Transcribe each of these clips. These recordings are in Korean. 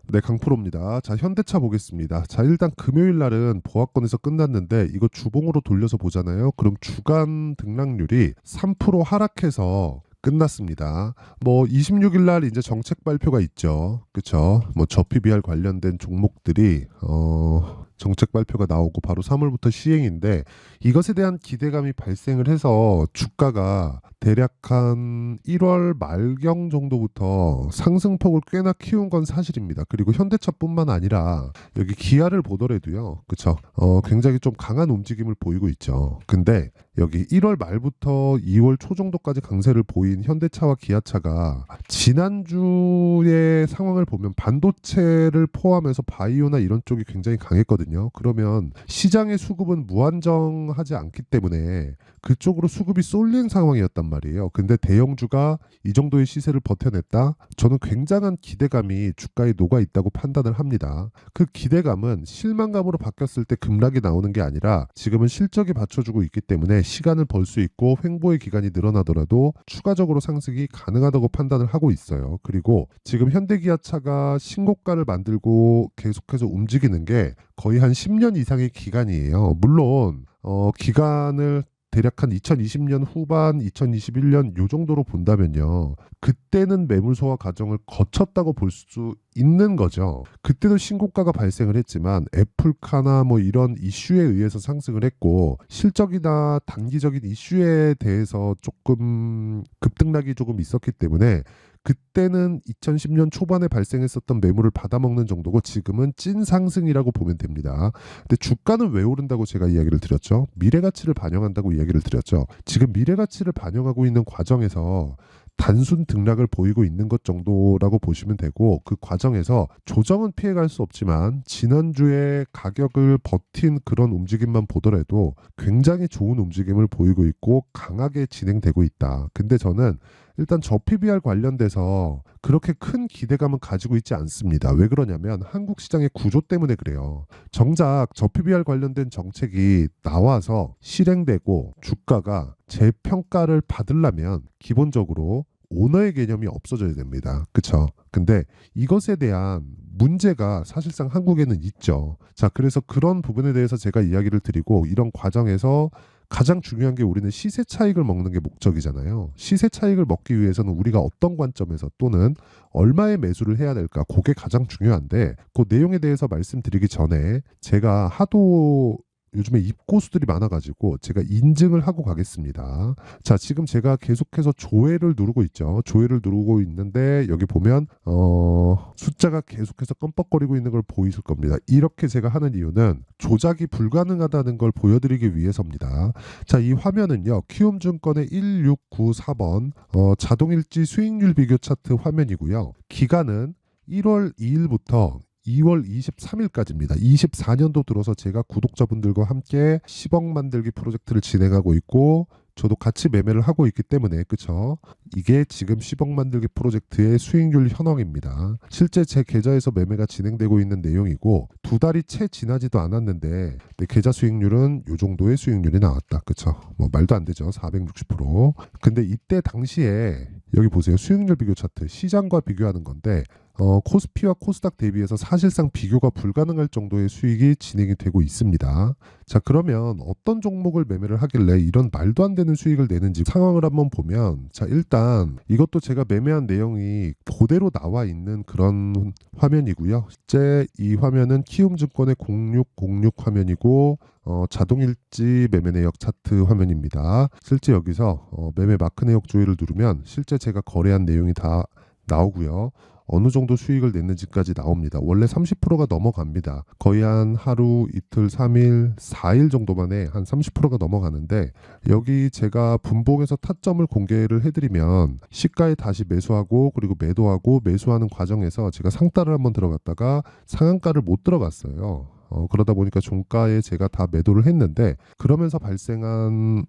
네, 강프로입니다. 자, 현대차 보겠습니다. 자, 일단 금요일 날은 보합권에서 끝났는데 이거 주봉으로 돌려서 보잖아요. 그럼 주간 등락률이 3% 하락해서 끝났습니다. 뭐 26일 날 이제 정책 발표가 있죠. 그쵸? 뭐 저PBR 관련된 종목들이 정책 발표가 나오고 바로 3월부터 시행인데 이것에 대한 기대감이 발생을 해서 주가가 대략 한 1월 말경 정도부터 상승폭을 꽤나 키운 건 사실입니다. 그리고 현대차뿐만 아니라 여기 기아를 보더라도요. 그쵸? 굉장히 좀 강한 움직임을 보이고 있죠. 근데 여기 1월 말부터 2월 초 정도까지 강세를 보인 현대차와 기아차가 지난주의 상황을 보면 반도체를 포함해서 바이오나 이런 쪽이 굉장히 강했거든요. 그러면 시장의 수급은 무한정하지 않기 때문에 그쪽으로 수급이 쏠린 상황이었단 말이에요. 근데 대형주가 이 정도의 시세를 버텨냈다? 저는 굉장한 기대감이 주가에 녹아 있다고 판단을 합니다. 그 기대감은 실망감으로 바뀌었을 때 급락이 나오는 게 아니라 지금은 실적이 받쳐주고 있기 때문에 시간을 벌 수 있고 횡보의 기간이 늘어나더라도 추가적으로 상승이 가능하다고 판단을 하고 있어요. 그리고 지금 현대기아차가 신고가를 만들고 계속해서 움직이는 게 거의 한 10년 이상의 기간이에요. 물론 기간을 대략 한 2020년 후반, 2021년 요 정도로 본다면요. 그때는 매물 소화 과정을 거쳤다고 볼 수 있는 거죠. 그때도 신고가가 발생을 했지만 애플카나 뭐 이런 이슈에 의해서 상승을 했고 실적이나 단기적인 이슈에 대해서 조금 급등락이 조금 있었기 때문에 그때는 2010년 초반에 발생했었던 매물을 받아먹는 정도고 지금은 찐 상승이라고 보면 됩니다. 근데 주가는 왜 오른다고 제가 이야기를 드렸죠? 미래 가치를 반영한다고 이야기를 드렸죠. 지금 미래 가치를 반영하고 있는 과정에서 단순 등락을 보이고 있는 것 정도라고 보시면 되고 그 과정에서 조정은 피해갈 수 없지만 지난주에 가격을 버틴 그런 움직임만 보더라도 굉장히 좋은 움직임을 보이고 있고 강하게 진행되고 있다. 근데 저는 일단 저PBR 관련돼서 그렇게 큰 기대감은 가지고 있지 않습니다. 왜 그러냐면 한국 시장의 구조 때문에 그래요. 정작 저PBR 관련된 정책이 나와서 실행되고 주가가 재평가를 받으려면 기본적으로 오너의 개념이 없어져야 됩니다. 그쵸? 근데 이것에 대한 문제가 사실상 한국에는 있죠. 자, 그래서 그런 부분에 대해서 제가 이야기를 드리고 이런 과정에서 가장 중요한 게 우리는 시세 차익을 먹는 게 목적이잖아요. 시세 차익을 먹기 위해서는 우리가 어떤 관점에서 또는 얼마의 매수를 해야 될까? 그게 가장 중요한데 그 내용에 대해서 말씀드리기 전에 제가 하도 요즘에 입고수들이 많아가지고 제가 인증을 하고 가겠습니다. 자, 지금 제가 계속해서 조회를 누르고 있죠. 조회를 누르고 있는데 여기 보면 숫자가 계속해서 껌뻑거리고 있는 걸 보이실 겁니다. 이렇게 제가 하는 이유는 조작이 불가능하다는 걸 보여드리기 위해서입니다. 자, 이 화면은요. 키움증권의 1694번 자동일지 수익률 비교 차트 화면이고요. 기간은 1월 2일부터 2월 23일까지입니다. 24년도 들어서 제가 구독자분들과 함께 10억 만들기 프로젝트를 진행하고 있고 저도 같이 매매를 하고 있기 때문에 그쵸? 이게 지금 10억 만들기 프로젝트의 수익률 현황입니다. 실제 제 계좌에서 매매가 진행되고 있는 내용이고 두 달이 채 지나지도 않았는데 내 계좌 수익률은 요 정도의 수익률이 나왔다. 그쵸? 뭐 말도 안 되죠. 460%. 근데 이때 당시에 여기 보세요. 수익률 비교 차트 시장과 비교하는 건데 코스피와 코스닥 대비해서 사실상 비교가 불가능할 정도의 수익이 진행이 되고 있습니다. 자, 그러면 어떤 종목을 매매를 하길래 이런 말도 안 되는 수익을 내는지 상황을 한번 보면 자, 일단 이것도 제가 매매한 내용이 그대로 나와 있는 그런 화면이고요. 실제 이 화면은 키움증권의 0606 화면이고 자동일지 매매 내역 차트 화면입니다. 실제 여기서 매매 마크 내역 조회를 누르면 실제 제가 거래한 내용이 다 나오고요. 어느 정도 수익을 냈는지까지 나옵니다. 원래 30%가 넘어갑니다. 거의 한 하루, 이틀, 3일, 4일 정도 만에 한 30%가 넘어가는데 여기 제가 분봉에서 타점을 공개를 해드리면 시가에 다시 매수하고 그리고 매도하고 매수하는 과정에서 제가 상따를 한번 들어갔다가 상한가를 못 들어갔어요. 그러다 보니까 종가에 제가 다 매도를 했는데 그러면서 발생한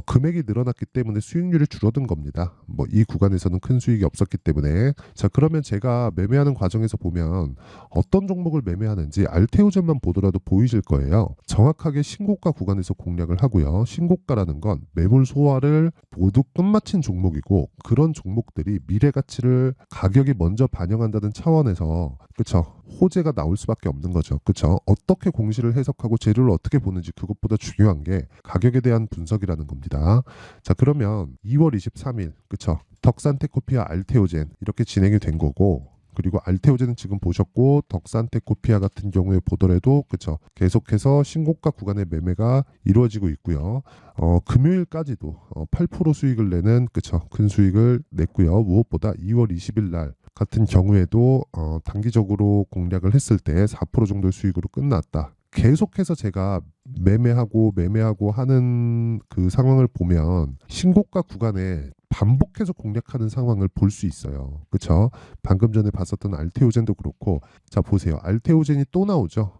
금액이 늘어났기 때문에 수익률이 줄어든 겁니다. 뭐 이 구간에서는 큰 수익이 없었기 때문에. 자, 그러면 제가 매매하는 과정에서 보면 어떤 종목을 매매하는지 알테오젠만 보더라도 보이실 거예요. 정확하게 신고가 구간에서 공략을 하고요. 신고가라는 건 매물 소화를 모두 끝마친 종목이고 그런 종목들이 미래 가치를 가격이 먼저 반영한다는 차원에서 그쵸? 호재가 나올 수밖에 없는 거죠. 그쵸? 어떻게 공시를 해석하고 재료를 어떻게 보는지 그것보다 중요한 게 가격에 대한 분석이라는 겁니다. 자, 그러면 2월 23일 그쵸? 덕산테코피아 알테오젠 이렇게 진행이 된 거고 그리고 알테오젠은 지금 보셨고 덕산테코피아 같은 경우에 보더라도 그쵸 계속해서 신고가 구간의 매매가 이루어지고 있고요. 금요일까지도 8% 수익을 내는 그쵸 큰 수익을 냈고요. 무엇보다 2월 20일 날 같은 경우에도 단기적으로 공략을 했을 때 4% 정도의 수익으로 끝났다. 계속해서 제가 매매하고 하는 그 상황을 보면 신고가 구간에 반복해서 공략하는 상황을 볼 수 있어요. 그렇죠? 방금 전에 봤었던 알테오젠도 그렇고 자 보세요. 알테오젠이 또 나오죠.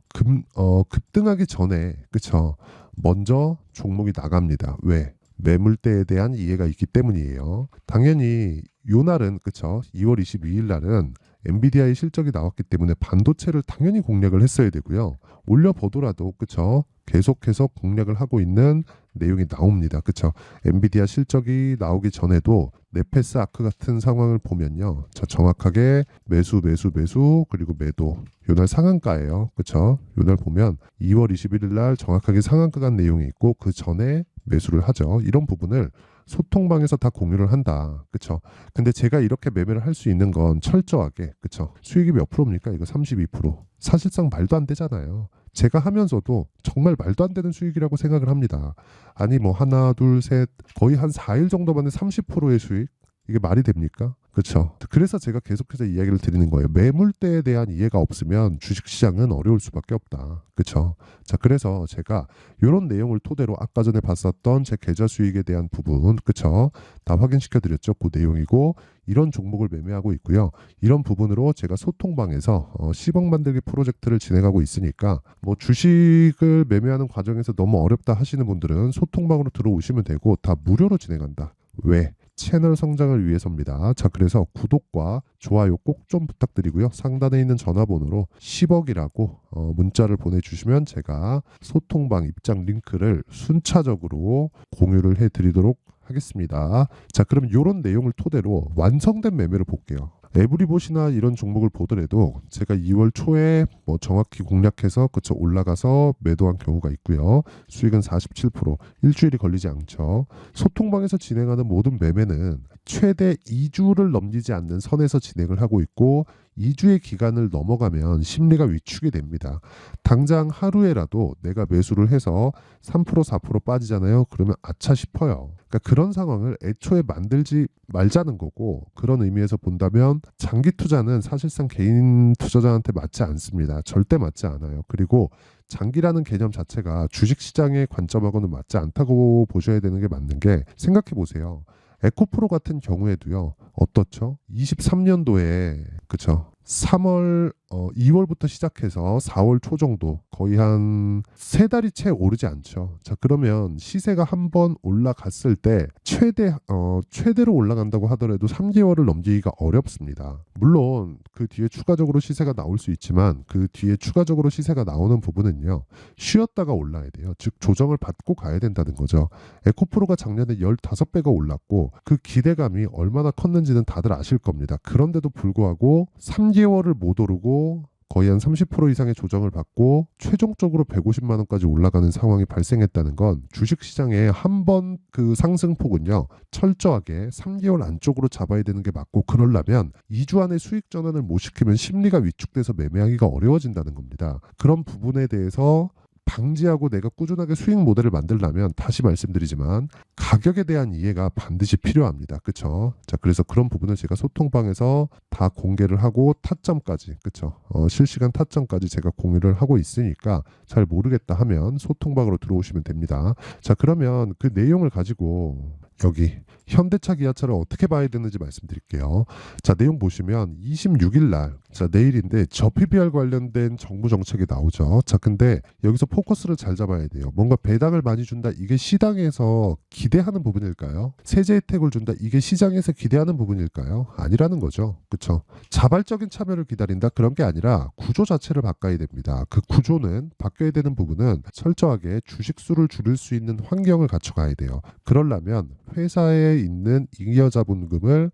급등하기 전에 그렇죠? 먼저 종목이 나갑니다. 왜? 매물대에 대한 이해가 있기 때문이에요. 당연히 요 날은 그렇죠? 2월 22일 날은 엔비디아의 실적이 나왔기 때문에 반도체를 당연히 공략을 했어야 되고요. 올려보더라도 그쵸 계속해서 공략을 하고 있는 내용이 나옵니다. 그쵸 엔비디아 실적이 나오기 전에도 네페스 아크 같은 상황을 보면요. 자, 정확하게 매수 그리고 매도 요날 상한가예요. 그쵸 요날 보면 2월 21일 날 정확하게 상한가 간 내용이 있고 그 전에 매수를 하죠. 이런 부분을 소통방에서 다 공유를 한다. 그쵸? 근데 제가 이렇게 매매를 할 수 있는 건 철저하게, 그쵸? 수익이 몇 프로입니까? 이거 32%. 사실상 말도 안 되잖아요. 제가 하면서도 정말 말도 안 되는 수익이라고 생각을 합니다. 아니, 뭐, 하나, 둘, 셋, 거의 한 4일 정도 만에 30%의 수익? 이게 말이 됩니까? 그렇죠. 그래서 제가 계속해서 이야기를 드리는 거예요. 매물대에 대한 이해가 없으면 주식시장은 어려울 수밖에 없다. 그렇죠. 자, 그래서 제가 이런 내용을 토대로 아까 전에 봤었던 제 계좌 수익에 대한 부분, 그렇죠. 다 확인시켜 드렸죠. 그 내용이고 이런 종목을 매매하고 있고요. 이런 부분으로 제가 소통방에서 10억 만들기 프로젝트를 진행하고 있으니까 뭐 주식을 매매하는 과정에서 너무 어렵다 하시는 분들은 소통방으로 들어오시면 되고 다 무료로 진행한다. 왜? 채널 성장을 위해서입니다. 자, 그래서 구독과 좋아요 꼭 좀 부탁드리고요. 상단에 있는 전화번호로 10억이라고 문자를 보내주시면 제가 소통방 입장 링크를 순차적으로 공유를 해드리도록 하겠습니다. 자, 그럼 이런 내용을 토대로 완성된 매매를 볼게요. 에브리봇이나 이런 종목을 보더라도 제가 2월 초에 뭐 정확히 공략해서 그쵸 올라가서 매도한 경우가 있고요. 수익은 47%, 일주일이 걸리지 않죠. 소통방에서 진행하는 모든 매매는 최대 2주를 넘기지 않는 선에서 진행을 하고 있고 2주의 기간을 넘어가면 심리가 위축이 됩니다. 당장 하루에라도 내가 매수를 해서 3% 4% 빠지잖아요. 그러면 아차 싶어요. 그러니까 그런 상황을 애초에 만들지 말자는 거고 그런 의미에서 본다면 장기 투자는 사실상 개인 투자자한테 맞지 않습니다. 절대 맞지 않아요. 그리고 장기라는 개념 자체가 주식시장의 관점하고는 맞지 않다고 보셔야 되는 게 맞는 게 생각해 보세요. 에코프로 같은 경우에도요. 어떻죠? 23년도에 그쵸? 2월부터 시작해서 4월 초 정도 거의 한 3달이 채 오르지 않죠. 자, 그러면 시세가 한번 올라갔을 때 최대로 올라간다고 하더라도 3개월을 넘기기가 어렵습니다. 물론 그 뒤에 추가적으로 시세가 나올 수 있지만 그 뒤에 추가적으로 시세가 나오는 부분은요. 쉬었다가 올라야 돼요. 즉 조정을 받고 가야 된다는 거죠. 에코프로가 작년에 15배가 올랐고 그 기대감이 얼마나 컸는지는 다들 아실 겁니다. 그런데도 불구하고 3개월을 못 오르고 거의 한 30% 이상의 조정을 받고 최종적으로 150만 원까지 올라가는 상황이 발생했다는 건 주식시장의 한 번 그 상승폭은요 철저하게 3개월 안쪽으로 잡아야 되는 게 맞고 그러려면 2주 안에 수익 전환을 못 시키면 심리가 위축돼서 매매하기가 어려워진다는 겁니다. 그런 부분에 대해서 방지하고 내가 꾸준하게 수익 모델을 만들려면 다시 말씀드리지만 가격에 대한 이해가 반드시 필요합니다. 그쵸? 자, 그래서 그런 부분을 제가 소통방에서 다 공개를 하고 타점까지, 그쵸? 실시간 타점까지 제가 공유를 하고 있으니까 잘 모르겠다 하면 소통방으로 들어오시면 됩니다. 자, 그러면 그 내용을 가지고 여기 현대차 기아차를 어떻게 봐야 되는지 말씀드릴게요. 자, 내용 보시면 26일 날, 자, 내일인데 저 PBR 관련된 정부 정책이 나오죠. 자, 근데 여기서 포커스를 잘 잡아야 돼요. 뭔가 배당을 많이 준다. 이게 시장에서 기대하는 부분일까요? 세제 혜택을 준다. 이게 시장에서 기대하는 부분일까요? 아니라는 거죠. 그렇죠? 자발적인 참여를 기다린다. 그런 게 아니라 구조 자체를 바꿔야 됩니다. 그 구조는 바뀌어야 되는 부분은 철저하게 주식 수를 줄일 수 있는 환경을 갖춰가야 돼요. 그러려면 회사에 있는 잉여자본금을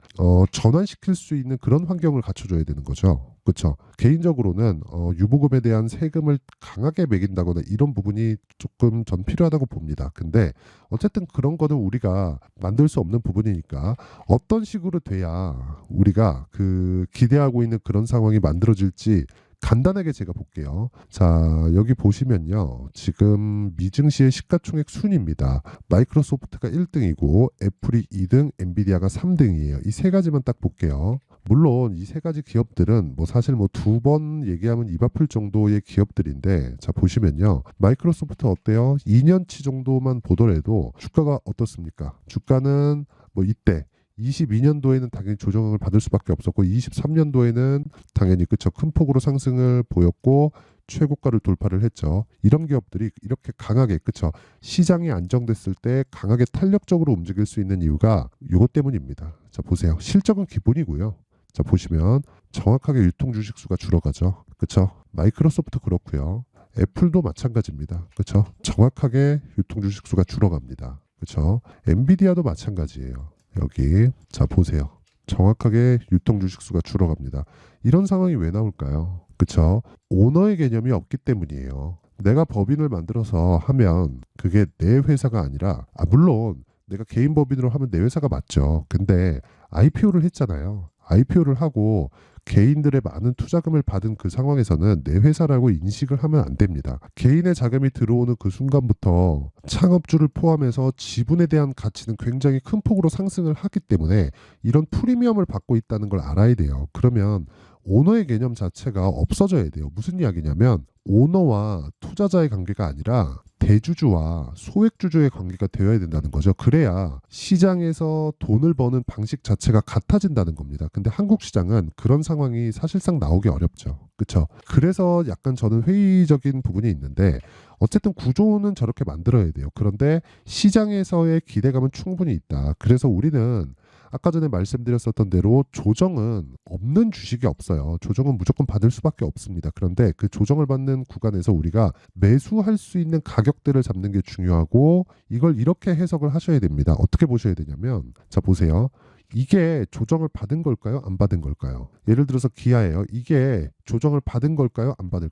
전환시킬 수 있는 그런 환경을 갖춰줘야 되는 거죠. 그렇죠. 개인적으로는 유보금에 대한 세금을 강하게 매긴다거나 이런 부분이 조금 전 필요하다고 봅니다. 근데 어쨌든 그런 거는 우리가 만들 수 없는 부분이니까 어떤 식으로 돼야 우리가 그 기대하고 있는 그런 상황이 만들어질지 간단하게 제가 볼게요. 자, 여기 보시면요. 지금 미증시의 시가총액 순입니다. 마이크로소프트가 1등이고 애플이 2등, 엔비디아가 3등이에요. 이 세 가지만 딱 볼게요. 물론 이 세 가지 기업들은 뭐 사실 뭐 두 번 얘기하면 입 아플 정도의 기업들인데, 자 보시면요. 마이크로소프트 어때요? 2년치 정도만 보더라도 주가가 어떻습니까? 주가는 뭐 이때 22년도에는 당연히 조정을 받을 수밖에 없었고 23년도에는 당연히 그쵸 큰 폭으로 상승을 보였고 최고가를 돌파를 했죠. 이런 기업들이 이렇게 강하게 그쵸 시장이 안정됐을 때 강하게 탄력적으로 움직일 수 있는 이유가 이것 때문입니다. 자 보세요. 실적은 기본이고요. 자 보시면 정확하게 유통 주식수가 줄어가죠. 그쵸 마이크로소프트 그렇고요. 애플도 마찬가지입니다. 그쵸 정확하게 유통 주식수가 줄어갑니다. 그쵸 엔비디아도 마찬가지예요. 여기 자 보세요. 정확하게 유통 주식수가 줄어갑니다. 이런 상황이 왜 나올까요? 그쵸? 오너의 개념이 없기 때문이에요. 내가 법인을 만들어서 하면 그게 내 회사가 아니라 물론 내가 개인 법인으로 하면 내 회사가 맞죠. 근데 IPO를 했잖아요. IPO를 하고 개인들의 많은 투자금을 받은 그 상황에서는 내 회사라고 인식을 하면 안 됩니다. 개인의 자금이 들어오는 그 순간부터 창업주를 포함해서 지분에 대한 가치는 굉장히 큰 폭으로 상승을 하기 때문에 이런 프리미엄을 받고 있다는 걸 알아야 돼요. 그러면 오너의 개념 자체가 없어져야 돼요. 무슨 이야기냐면 오너와 투자자의 관계가 아니라 대주주와 소액주주의 관계가 되어야 된다는 거죠. 그래야 시장에서 돈을 버는 방식 자체가 같아진다는 겁니다. 근데 한국 시장은 그런 상황이 사실상 나오기 어렵죠. 그렇죠? 그래서 약간 저는 회의적인 부분이 있는데 어쨌든 구조는 저렇게 만들어야 돼요. 그런데 시장에서의 기대감은 충분히 있다. 그래서 우리는 아까 전에 말씀드렸었던 대로 조정은 없는 주식이 없어요. 조정은 무조건 받을 수밖에 없습니다. 그런데 그 조정을 받는 구간에서 우리가 매수할 수 있는 가격대를 잡는 게 중요하고 이걸 이렇게 해석을 하셔야 됩니다. 어떻게 보셔야 되냐면 자 보세요. 이게 조정을 받은 걸까요? 안 받은 걸까요? 예를 들어서 기아예요. 이게 조정을 받은 걸까요? 안 받을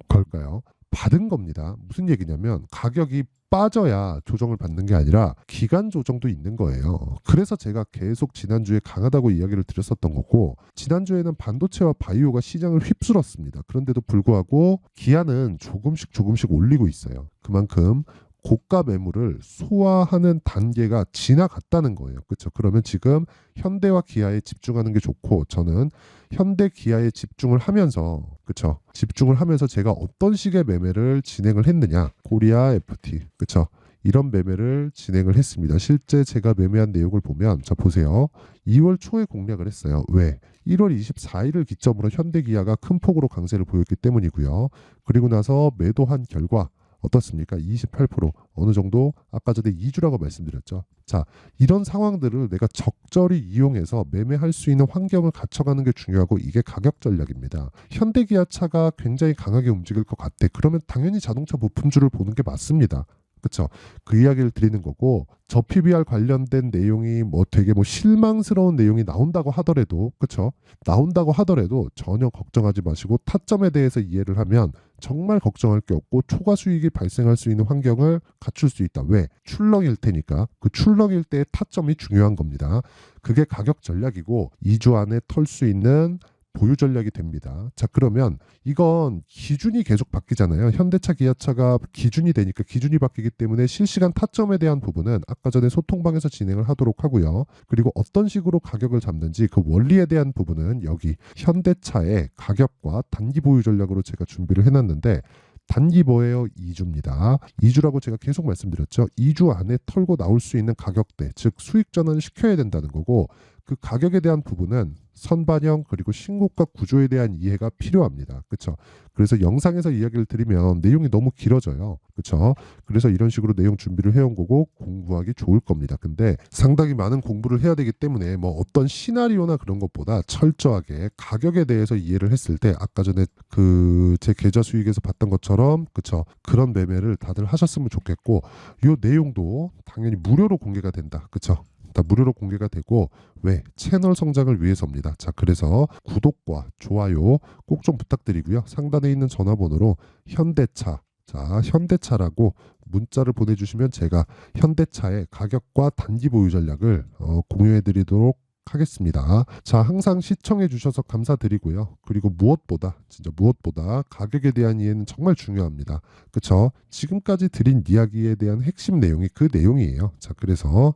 걸까요? 받은 겁니다. 무슨 얘기냐면 가격이 빠져야 조정을 받는 게 아니라 기간 조정도 있는 거예요. 그래서 제가 계속 지난주에 강하다고 이야기를 드렸었던 거고 지난주에는 반도체와 바이오가 시장을 휩쓸었습니다. 그런데도 불구하고 기아는 조금씩 올리고 있어요. 그만큼 고가 매물을 소화하는 단계가 지나갔다는 거예요. 그렇죠? 그러면 지금 현대와 기아에 집중하는 게 좋고 저는 현대 기아에 집중을 하면서 그렇죠? 집중을 하면서 제가 어떤 식의 매매를 진행을 했느냐? 코리아 FT. 그렇죠? 이런 매매를 진행을 했습니다. 실제 제가 매매한 내용을 보면 자 보세요. 2월 초에 공략을 했어요. 왜? 1월 24일을 기점으로 현대 기아가 큰 폭으로 강세를 보였기 때문이고요. 그리고 나서 매도한 결과 어떻습니까? 28% 어느 정도 아까 전에 2주라고 말씀드렸죠. 자, 이런 상황들을 내가 적절히 이용해서 매매할 수 있는 환경을 갖춰가는 게 중요하고 이게 가격 전략입니다. 현대기아차가 굉장히 강하게 움직일 것 같아. 그러면 당연히 자동차 부품주를 보는 게 맞습니다. 그렇죠? 그 이야기를 드리는 거고 저 PBR 관련된 내용이 뭐 되게 뭐 실망스러운 내용이 나온다고 하더라도 그렇죠? 나온다고 하더라도 전혀 걱정하지 마시고 타점에 대해서 이해를 하면 정말 걱정할 게 없고 초과 수익이 발생할 수 있는 환경을 갖출 수 있다. 왜? 출렁일 테니까. 그 출렁일 때의 타점이 중요한 겁니다. 그게 가격 전략이고 2주 안에 털 수 있는 보유 전략이 됩니다. 자 그러면 이건 기준이 계속 바뀌잖아요. 현대차, 기아차가 기준이 되니까 기준이 바뀌기 때문에 실시간 타점에 대한 부분은 아까 전에 소통방에서 진행을 하도록 하고요. 그리고 어떤 식으로 가격을 잡는지 그 원리에 대한 부분은 여기 현대차의 가격과 단기 보유 전략으로 제가 준비를 해놨는데 단기 뭐예요? 2주입니다. 2주라고 제가 계속 말씀드렸죠. 2주 안에 털고 나올 수 있는 가격대, 즉 수익 전환을 시켜야 된다는 거고, 그 가격에 대한 부분은 선반영 그리고 신고가 구조에 대한 이해가 필요합니다. 그렇죠? 그래서 영상에서 이야기를 드리면 내용이 너무 길어져요. 그렇죠? 그래서 이런 식으로 내용 준비를 해온 거고 공부하기 좋을 겁니다. 근데 상당히 많은 공부를 해야 되기 때문에 뭐 어떤 시나리오나 그런 것보다 철저하게 가격에 대해서 이해를 했을 때 아까 전에 그 제 계좌 수익에서 봤던 것처럼 그렇죠? 그런 매매를 다들 하셨으면 좋겠고, 이 내용도 당연히 무료로 공개가 된다. 그렇죠? 다 무료로 공개가 되고, 왜? 채널 성장을 위해서입니다. 자, 그래서 구독과 좋아요 꼭 좀 부탁드리고요. 상단에 있는 전화번호로 현대차, 자, 현대차라고 문자를 보내주시면 제가 현대차의 가격과 단기 보유 전략을 공유해드리도록 하겠습니다. 자, 항상 시청해 주셔서 감사드리고요. 그리고 무엇보다 진짜 무엇보다 가격에 대한 이해는 정말 중요합니다. 그렇죠? 지금까지 드린 이야기에 대한 핵심 내용이 그 내용이에요. 자, 그래서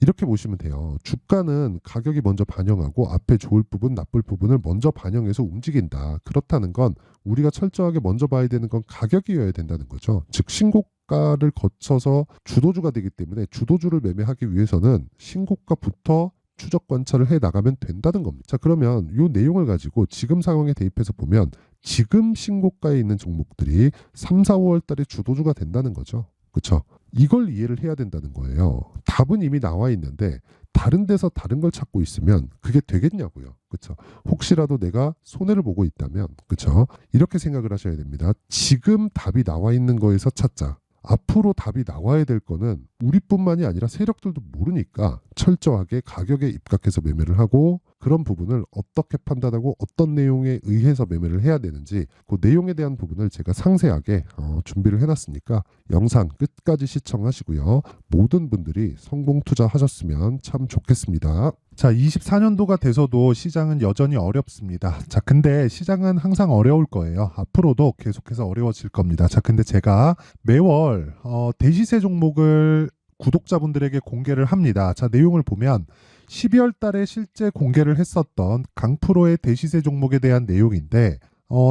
이렇게 보시면 돼요. 주가는 가격이 먼저 반영하고 앞에 좋을 부분, 나쁠 부분을 먼저 반영해서 움직인다. 그렇다는 건 우리가 철저하게 먼저 봐야 되는 건 가격이어야 된다는 거죠. 즉 신고가를 거쳐서 주도주가 되기 때문에 주도주를 매매하기 위해서는 신고가부터 추적 관찰을 해 나가면 된다는 겁니다. 자, 그러면 이 내용을 가지고 지금 상황에 대입해서 보면 지금 신고가에 있는 종목들이 3, 4, 5월 달에 주도주가 된다는 거죠. 그렇죠? 이걸 이해를 해야 된다는 거예요. 답은 이미 나와 있는데 다른 데서 다른 걸 찾고 있으면 그게 되겠냐고요. 그렇죠? 혹시라도 내가 손해를 보고 있다면, 그렇죠? 이렇게 생각을 하셔야 됩니다. 지금 답이 나와 있는 거에서 찾자. 앞으로 답이 나와야 될 거는 우리뿐만이 아니라 세력들도 모르니까 철저하게 가격에 입각해서 매매를 하고, 그런 부분을 어떻게 판단하고 어떤 내용에 의해서 매매를 해야 되는지 그 내용에 대한 부분을 제가 상세하게 준비를 해놨으니까 영상 끝까지 시청하시고요. 모든 분들이 성공 투자하셨으면 참 좋겠습니다. 자, 24년도가 돼서도 시장은 여전히 어렵습니다. 자, 근데 시장은 항상 어려울 거예요. 앞으로도 계속해서 어려워질 겁니다. 자, 근데 제가 매월 대시세 종목을 구독자분들에게 공개를 합니다. 자, 내용을 보면 12월 달에 실제 공개를 했었던 강프로의 대시세 종목에 대한 내용인데,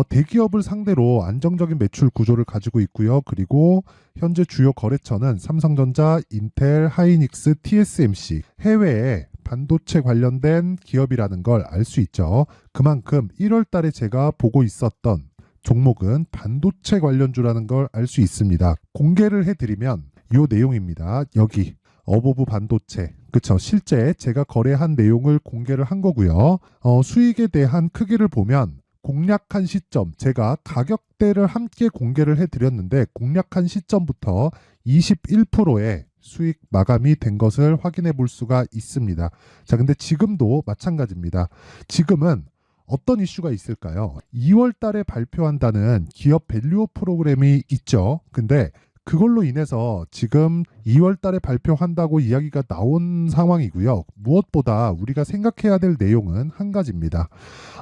대기업을 상대로 안정적인 매출 구조를 가지고 있고요. 그리고 현재 주요 거래처는 삼성전자, 인텔, 하이닉스, TSMC, 해외에 반도체 관련된 기업이라는 걸 알 수 있죠. 그만큼 1월 달에 제가 보고 있었던 종목은 반도체 관련주라는 걸 알 수 있습니다. 공개를 해드리면 이 내용입니다. 여기 어보브 반도체, 그쵸? 실제 제가 거래한 내용을 공개를 한 거고요. 수익에 대한 크기를 보면 공략한 시점, 제가 가격대를 함께 공개를 해드렸는데 공략한 시점부터 21%의 수익 마감이 된 것을 확인해 볼 수가 있습니다. 자, 근데 지금도 마찬가지입니다. 지금은 어떤 이슈가 있을까요? 2월 달에 발표한다는 기업 밸류업 프로그램이 있죠. 근데 그걸로 인해서 지금 2월 달에 발표한다고 이야기가 나온 상황이고요. 무엇보다 우리가 생각해야 될 내용은 한 가지입니다.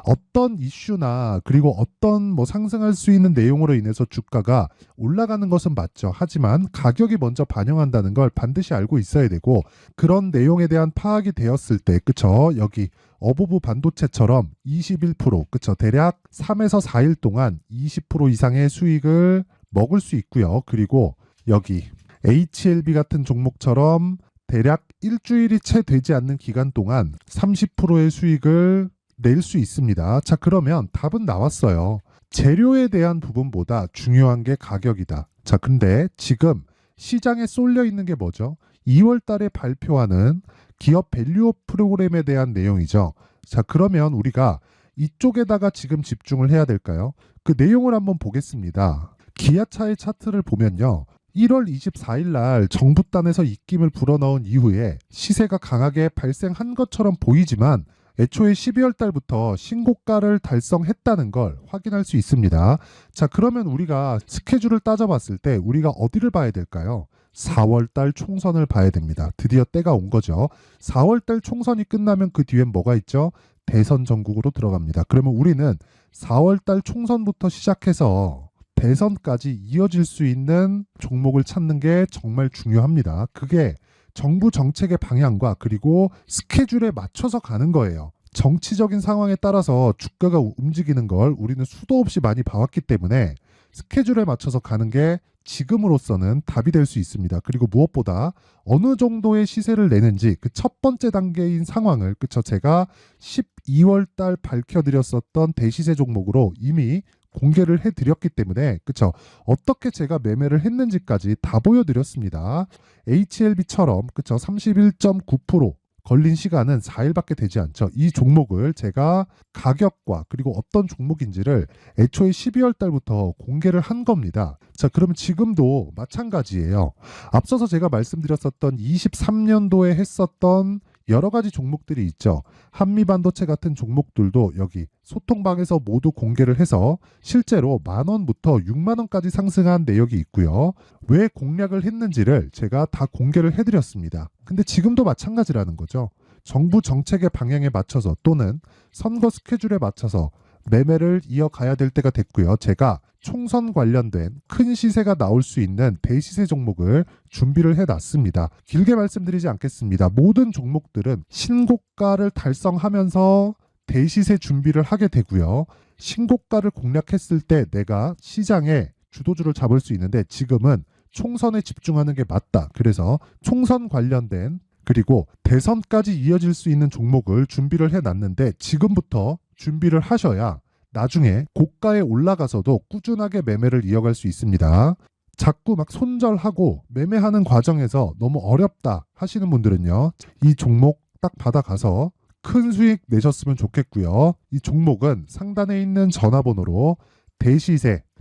어떤 이슈나 그리고 어떤 뭐 상승할 수 있는 내용으로 인해서 주가가 올라가는 것은 맞죠. 하지만 가격이 먼저 반영한다는 걸 반드시 알고 있어야 되고, 그런 내용에 대한 파악이 되었을 때, 그쵸? 여기 어보브 반도체처럼 21%, 그쵸? 대략 3에서 4일 동안 20% 이상의 수익을 먹을 수 있고요. 그리고 여기 HLB 같은 종목처럼 대략 일주일이 채 되지 않는 기간 동안 30%의 수익을 낼 수 있습니다. 자, 그러면 답은 나왔어요. 재료에 대한 부분보다 중요한 게 가격이다. 자, 근데 지금 시장에 쏠려 있는 게 뭐죠? 2월 달에 발표하는 기업 밸류업 프로그램에 대한 내용이죠. 자, 그러면 우리가 이쪽에다가 지금 집중을 해야 될까요? 그 내용을 한번 보겠습니다. 기아차의 차트를 보면요. 1월 24일 날 정부단에서 입김을 불어넣은 이후에 시세가 강하게 발생한 것처럼 보이지만 애초에 12월 달부터 신고가를 달성했다는 걸 확인할 수 있습니다. 자, 그러면 우리가 스케줄을 따져봤을 때 우리가 어디를 봐야 될까요? 4월 달 총선을 봐야 됩니다. 드디어 때가 온 거죠. 4월 달 총선이 끝나면 그 뒤엔 뭐가 있죠? 대선 전국으로 들어갑니다. 그러면 우리는 4월 달 총선부터 시작해서 대선까지 이어질 수 있는 종목을 찾는 게 정말 중요합니다. 그게 정부 정책의 방향과 그리고 스케줄에 맞춰서 가는 거예요. 정치적인 상황에 따라서 주가가 움직이는 걸 우리는 수도 없이 많이 봐왔기 때문에 스케줄에 맞춰서 가는 게 지금으로서는 답이 될 수 있습니다. 그리고 무엇보다 어느 정도의 시세를 내는지 그 첫 번째 단계인 상황을 그쵸 제가 12월 달 밝혀드렸었던 대시세 종목으로 이미 공개를 해드렸기 때문에 그쵸 어떻게 제가 매매를 했는지까지 다 보여드렸습니다. HLB처럼 그쵸 31.9% 걸린 시간은 4일밖에 되지 않죠. 이 종목을 제가 가격과 그리고 어떤 종목인지를 애초에 12월 달부터 공개를 한 겁니다. 자, 그러면 지금도 마찬가지예요. 앞서서 제가 말씀드렸었던 23년도에 했었던 여러 가지 종목들이 있죠. 한미반도체 같은 종목들도 여기 소통방에서 모두 공개를 해서 실제로 10,000원부터 60,000원까지 상승한 내역이 있고요. 왜 공략을 했는지를 제가 다 공개를 해드렸습니다. 근데 지금도 마찬가지라는 거죠. 정부 정책의 방향에 맞춰서 또는 선거 스케줄에 맞춰서 매매를 이어가야 될 때가 됐고요. 제가 총선 관련된 큰 시세가 나올 수 있는 대시세 종목을 준비를 해놨습니다. 길게 말씀드리지 않겠습니다. 모든 종목들은 신고가를 달성하면서 대시세 준비를 하게 되고요. 신고가를 공략했을 때 내가 시장에 주도주를 잡을 수 있는데 지금은 총선에 집중하는 게 맞다. 그래서 총선 관련된 그리고 대선까지 이어질 수 있는 종목을 준비를 해놨는데 지금부터 준비를 하셔야 나중에 고가에 올라가서도 꾸준하게 매매를 이어갈 수 있습니다. 자꾸 막 손절하고 매매하는 과정에서 너무 어렵다 하시는 분들은요. 이 종목 딱 받아가서 큰 수익 내셨으면 좋겠고요. 이 종목은 상단에 있는 전화번호로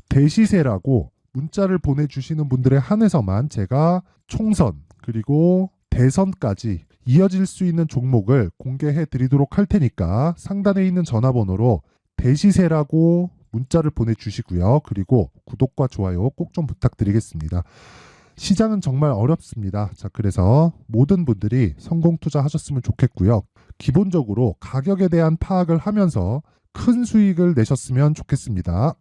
대시세라고 문자를 보내주시는 분들에 한해서만 제가 총선 그리고 대선까지 이어질 수 있는 종목을 공개해 드리도록 할 테니까 상단에 있는 전화번호로 대시세라고 문자를 보내주시고요. 그리고 구독과 좋아요 꼭 좀 부탁드리겠습니다. 시장은 정말 어렵습니다. 자, 그래서 모든 분들이 성공 투자하셨으면 좋겠고요. 기본적으로 가격에 대한 파악을 하면서 큰 수익을 내셨으면 좋겠습니다.